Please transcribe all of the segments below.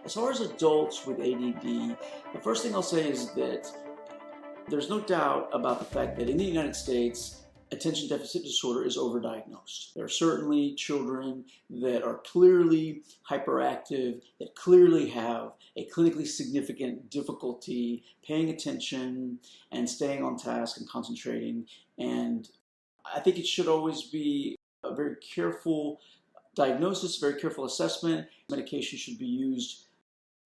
As far as adults with ADD, the first thing I'll say is that there's no doubt about the fact that in the United States, attention deficit disorder is overdiagnosed. There are certainly children that are clearly hyperactive, that clearly have a clinically significant difficulty paying attention and staying on task and concentrating. And I think it should always be a very careful diagnosis, very careful assessment. Medication should be used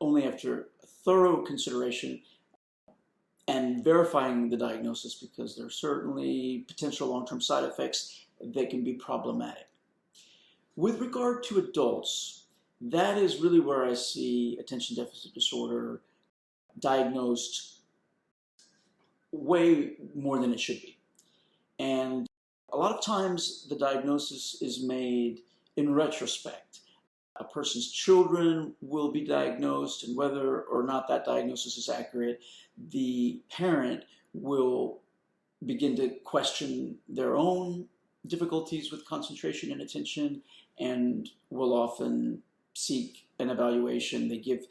only after thorough consideration and verifying the diagnosis, because there are certainly potential long-term side effects that can be problematic. With regard to adults, that is really where I see attention deficit disorder diagnosed way more than it should be. And a lot of times the diagnosis is made in retrospect. A person's children will be diagnosed, and whether or not that diagnosis is accurate, the parent will begin to question their own difficulties with concentration and attention and will often seek an evaluation. They give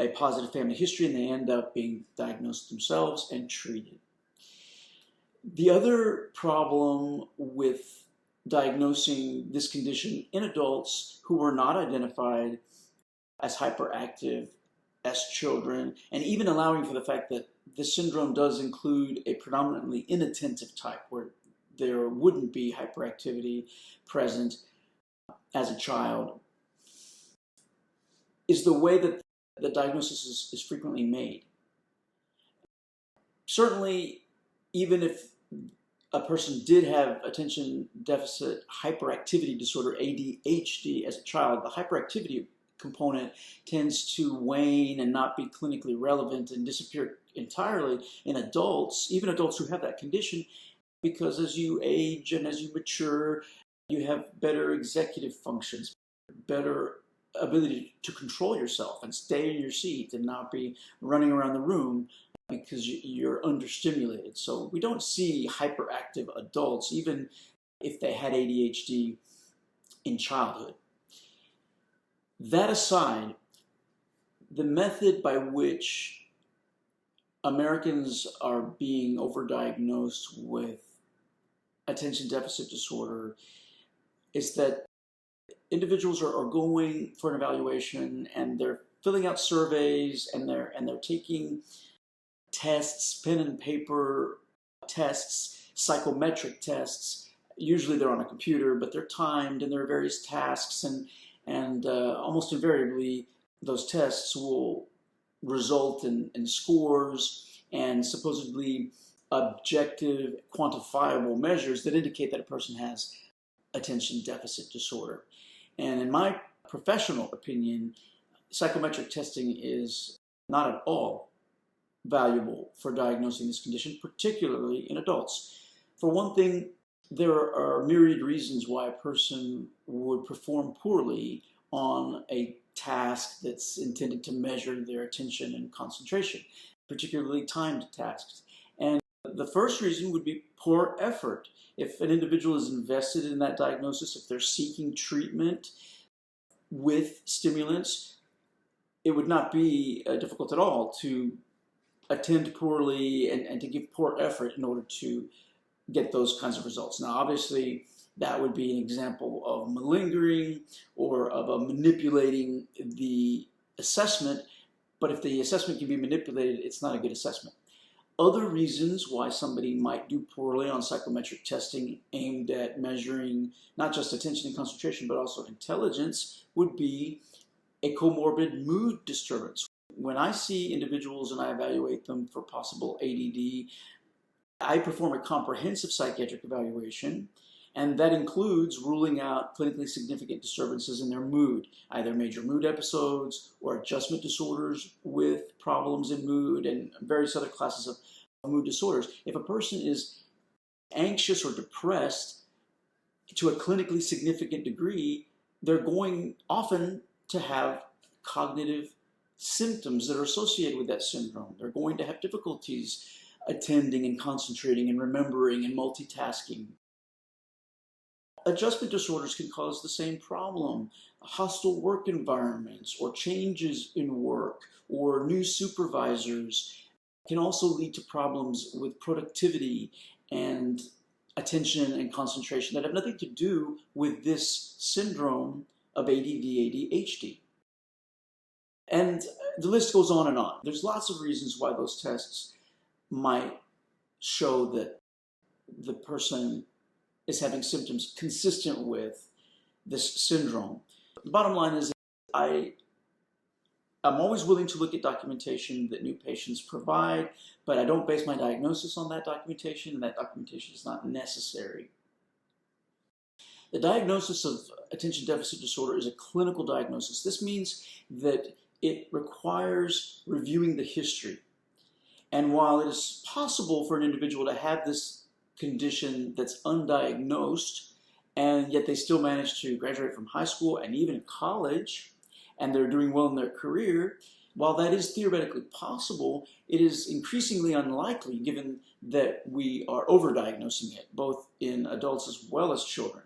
a positive family history and they end up being diagnosed themselves and treated. The other problem with diagnosing this condition in adults who were not identified as hyperactive as children, and even allowing for the fact that this syndrome does include a predominantly inattentive type where there wouldn't be hyperactivity present as a child, is the way that the diagnosis is frequently made. Certainly, even if a person did have attention deficit hyperactivity disorder, ADHD, as a child, the hyperactivity component tends to wane and not be clinically relevant and disappear entirely in adults, even adults who have that condition, because as you age and as you mature, you have better executive functions, better ability to control yourself and stay in your seat and not be running around the room because you're understimulated. So we don't see hyperactive adults, even if they had ADHD in childhood. That aside, the method by which Americans are being overdiagnosed with attention deficit disorder is that individuals are going for an evaluation and they're filling out surveys and they're taking tests, pen and paper tests, psychometric tests. Usually they're on a computer, but they're timed and there are various tasks, and almost invariably those tests will result in scores and supposedly objective, quantifiable measures that indicate that a person has attention deficit disorder. And in my professional opinion, psychometric testing is not at all valuable for diagnosing this condition, particularly in adults. For one thing, there are myriad reasons why a person would perform poorly on a task that's intended to measure their attention and concentration, particularly timed tasks. And the first reason would be poor effort. If an individual is invested in that diagnosis, if they're seeking treatment with stimulants, it would not be difficult at all to attend poorly and to give poor effort in order to get those kinds of results. Now, obviously, that would be an example of malingering or of manipulating the assessment, but if the assessment can be manipulated, it's not a good assessment. Other reasons why somebody might do poorly on psychometric testing aimed at measuring not just attention and concentration, but also intelligence, would be a comorbid mood disturbance. When I see individuals and I evaluate them for possible ADD, I perform a comprehensive psychiatric evaluation, and that includes ruling out clinically significant disturbances in their mood, either major mood episodes or adjustment disorders with problems in mood and various other classes of mood disorders. If a person is anxious or depressed to a clinically significant degree, they're going often to have cognitive symptoms that are associated with that syndrome. They're going to have difficulties attending and concentrating and remembering and multitasking. Adjustment disorders can cause the same problem. Hostile work environments or changes in work or new supervisors can also lead to problems with productivity and attention and concentration that have nothing to do with this syndrome of ADD, ADHD. And the list goes on and on. There's lots of reasons why those tests might show that the person is having symptoms consistent with this syndrome. The bottom line is I'm always willing to look at documentation that new patients provide, but I don't base my diagnosis on that documentation, and that documentation is not necessary. The diagnosis of attention deficit disorder is a clinical diagnosis. This means that it requires reviewing the history. And while it is possible for an individual to have this condition that's undiagnosed, and yet they still manage to graduate from high school and even college, and they're doing well in their career, while that is theoretically possible, it is increasingly unlikely given that we are overdiagnosing it, both in adults as well as children.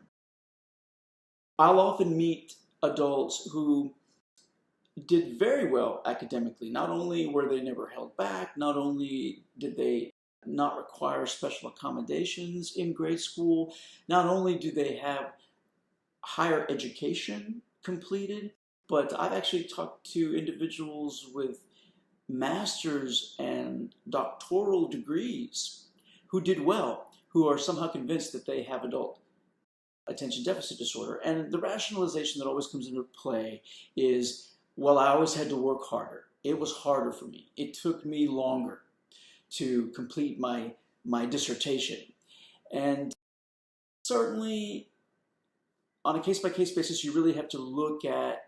I'll often meet adults who did very well academically. Not only were they never held back, not only did they not require special accommodations in grade school, not only do they have higher education completed, but I've actually talked to individuals with master's and doctoral degrees who did well, who are somehow convinced that they have adult attention deficit disorder. And the rationalization that always comes into play is, well, I always had to work harder. It was harder for me. It took me longer to complete my dissertation. And certainly, on a case-by-case basis, you really have to look at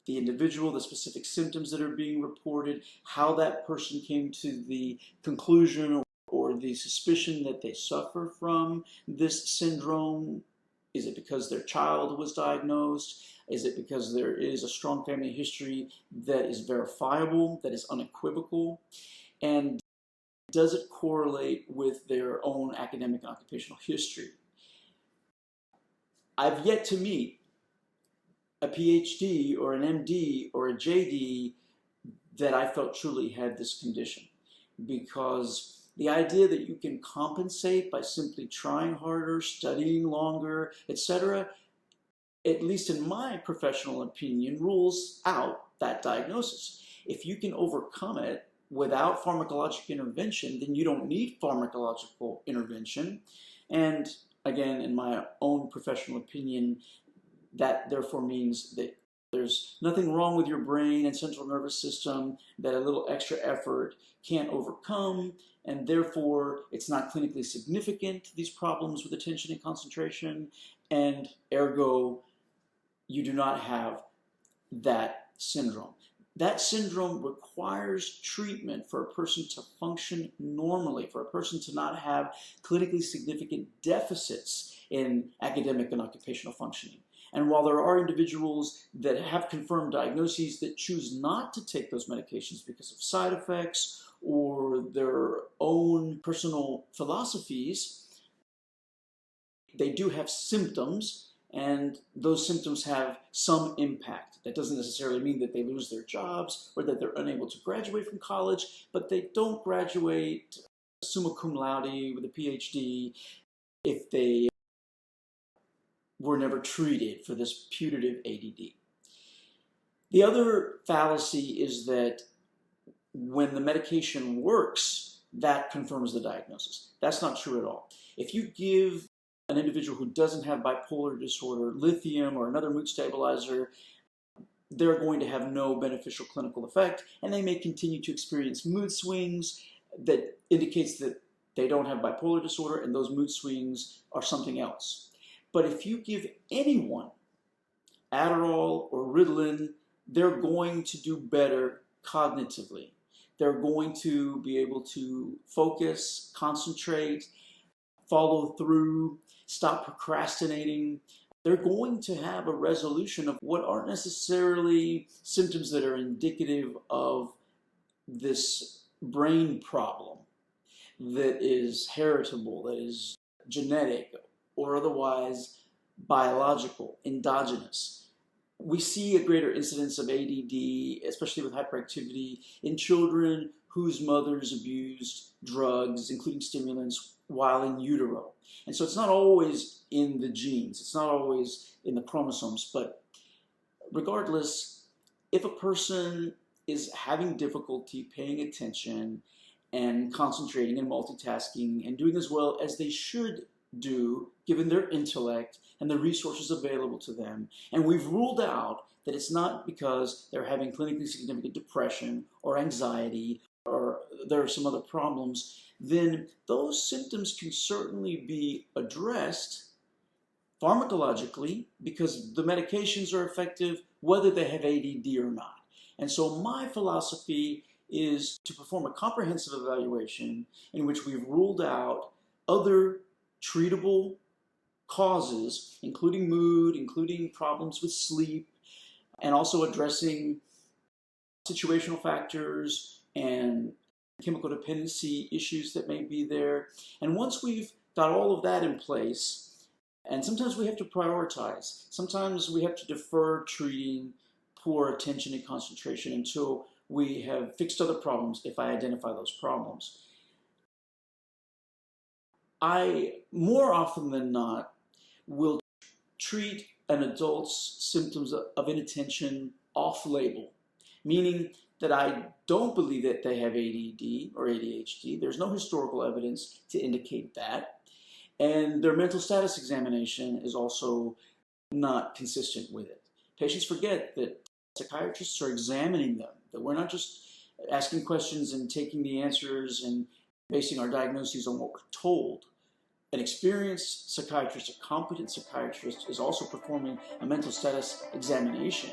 the individual, the specific symptoms that are being reported, how that person came to the conclusion or the suspicion that they suffer from this syndrome. Is it because their child was diagnosed? Is it because there is a strong family history that is verifiable, that is unequivocal? And does it correlate with their own academic and occupational history? I've yet to meet a PhD or an MD or a JD that I felt truly had this condition, because the idea that you can compensate by simply trying harder, studying longer, etc., at least in my professional opinion, rules out that diagnosis. If you can overcome it without pharmacologic intervention, then you don't need pharmacological intervention. And again, in my own professional opinion, that therefore means that there's nothing wrong with your brain and central nervous system that a little extra effort can't overcome, and therefore it's not clinically significant, these problems with attention and concentration, and ergo, you do not have that syndrome. That syndrome requires treatment for a person to function normally, for a person to not have clinically significant deficits in academic and occupational functioning. And while there are individuals that have confirmed diagnoses that choose not to take those medications because of side effects or their own personal philosophies, they do have symptoms, and those symptoms have some impact. That doesn't necessarily mean that they lose their jobs or that they're unable to graduate from college, but they don't graduate summa cum laude with a PhD if they were never treated for this putative ADD. The other fallacy is that when the medication works, that confirms the diagnosis. That's not true at all. If you give an individual who doesn't have bipolar disorder lithium or another mood stabilizer, they're going to have no beneficial clinical effect, and they may continue to experience mood swings that indicates that they don't have bipolar disorder, and those mood swings are something else. But if you give anyone Adderall or Ritalin, they're going to do better cognitively. They're going to be able to focus, concentrate, follow through, stop procrastinating. They're going to have a resolution of what aren't necessarily symptoms that are indicative of this brain problem that is heritable, that is genetic, or otherwise biological, endogenous. We see a greater incidence of ADD, especially with hyperactivity, in children whose mothers abused drugs, including stimulants, while in utero. And so it's not always in the genes, it's not always in the chromosomes, but regardless, if a person is having difficulty paying attention and concentrating and multitasking and doing as well as they should do, given their intellect and the resources available to them, and we've ruled out that it's not because they're having clinically significant depression or anxiety or there are some other problems, then those symptoms can certainly be addressed pharmacologically because the medications are effective whether they have ADD or not. And so my philosophy is to perform a comprehensive evaluation in which we've ruled out other treatable causes, including mood, including problems with sleep, and also addressing situational factors and chemical dependency issues that may be there. And once we've got all of that in place, and sometimes we have to prioritize, sometimes we have to defer treating poor attention and concentration until we have fixed other problems if I identify those problems. I, more often than not, will treat an adult's symptoms of inattention off-label, meaning that I don't believe that they have ADD or ADHD. There's no historical evidence to indicate that. And their mental status examination is also not consistent with it. Patients forget that psychiatrists are examining them, that we're not just asking questions and taking the answers and basing our diagnoses on what we're told. An experienced psychiatrist, a competent psychiatrist, is also performing a mental status examination